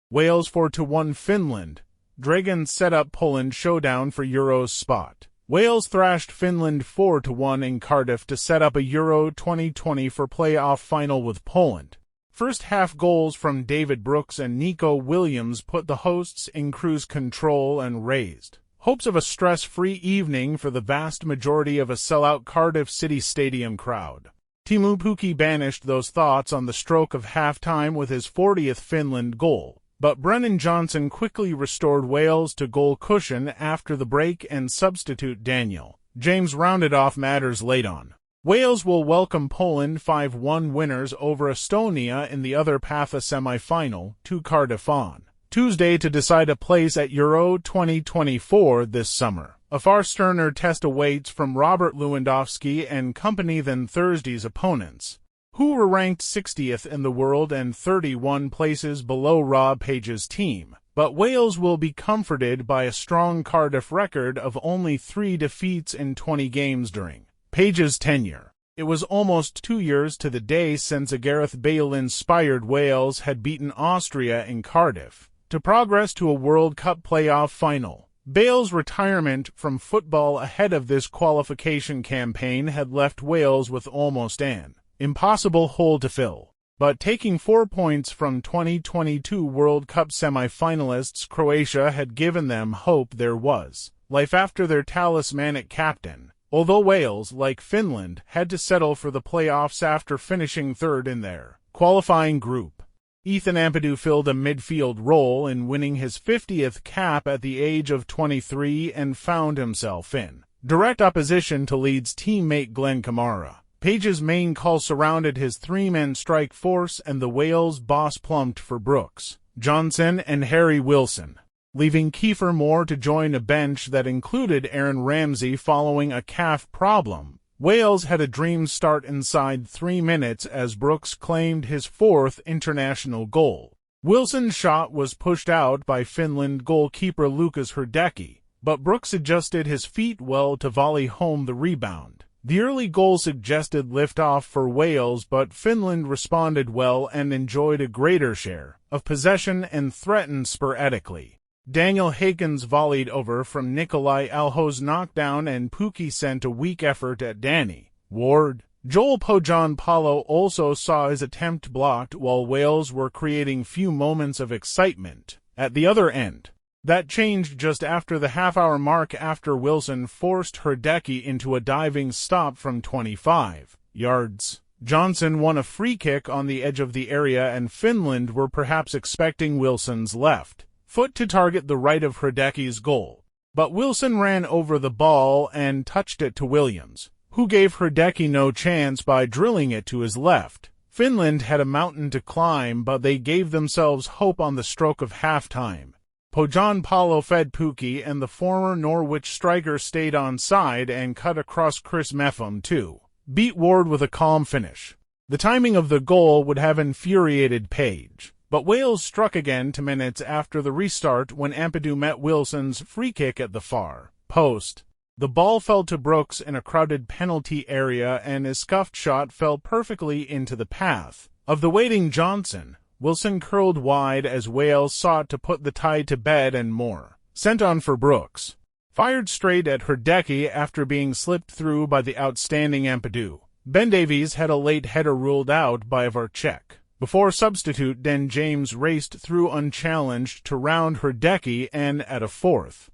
Wales 4-1 Finland. Dragons set up Poland showdown for Euro's spot. Wales thrashed Finland 4-1 in Cardiff to set up a Euro 2024 playoff final with Poland. First half goals from David Brooks and Nico Williams put the hosts in cruise control and raised hopes of a stress-free evening for the vast majority of a sellout Cardiff City Stadium crowd. Teemu Pukki banished those thoughts on the stroke of halftime with his 40th Finland goal, but Brennan Johnson quickly restored Wales to goal cushion after the break and substitute Daniel James rounded off matters late on. Wales will welcome Poland 5-1 winners over Estonia in the other PAFA semi-final to Cardiff on Tuesday to decide a place at Euro 2024 this summer. A far sterner test awaits from Robert Lewandowski and company than Thursday's opponents, who were ranked 60th in the world and 31 places below Rob Page's team. But Wales will be comforted by a strong Cardiff record of only 3 defeats in 20 games during Page's tenure. It was almost 2 years to the day since a Gareth Bale-inspired Wales had beaten Austria in Cardiff to progress to a World Cup playoff final. Bale's retirement from football ahead of this qualification campaign had left Wales with almost an impossible hole to fill. But taking 4 points from 2022 World Cup semi-finalists Croatia had given them hope there was life after their talismanic captain, although Wales, like Finland, had to settle for the playoffs after finishing third in their qualifying group. Ethan Ampadu filled a midfield role in winning his 50th cap at the age of 23 and found himself in direct opposition to Leeds teammate Glenn Kamara. Page's main call surrounded his 3-man strike force, and the Wales boss plumped for Brooks, Johnson, and Harry Wilson, leaving Kiefer Moore to join a bench that included Aaron Ramsey following a calf problem. Wales had a dream start inside 3 minutes as Brooks claimed his 4th international goal. Wilson's shot was pushed out by Finland goalkeeper Lukas Hrdecki, but Brooks adjusted his feet well to volley home the rebound. The early goal suggested liftoff for Wales, but Finland responded well and enjoyed a greater share of possession and threatened sporadically. Daniel Hakens volleyed over from Nikolai Alho's knockdown, and Pukki sent a weak effort at Danny Ward. Joel Pojan-Palo also saw his attempt blocked, while Wales were creating few moments of excitement at the other end. That changed just after the half-hour mark after Wilson forced Hrdecki into a diving stop from 25 yards. Johnson won a free kick on the edge of the area, and Finland were perhaps expecting Wilson's left foot to target the right of Hrdecki's goal. But Wilson ran over the ball and touched it to Williams, who gave Hrdecki no chance by drilling it to his left. Finland had a mountain to climb, but they gave themselves hope on the stroke of halftime. Pojan-Palo fed Pukki, and the former Norwich striker stayed onside and cut across Chris Mepham to beat Ward with a calm finish. The timing of the goal would have infuriated Page, but Wales struck again 2 minutes after the restart when Ampadu met Wilson's free kick at the far post. The ball fell to Brooks in a crowded penalty area, and his scuffed shot fell perfectly into the path of the waiting Johnson. Wilson curled wide as Wales sought to put the tie to bed, and Moore, sent on for Brooks, fired straight at Hrdecki after being slipped through by the outstanding Ampadu. Ben Davies had a late header ruled out by Varcek before substitute Dan James raced through unchallenged to round Hrdecki, and at a 4th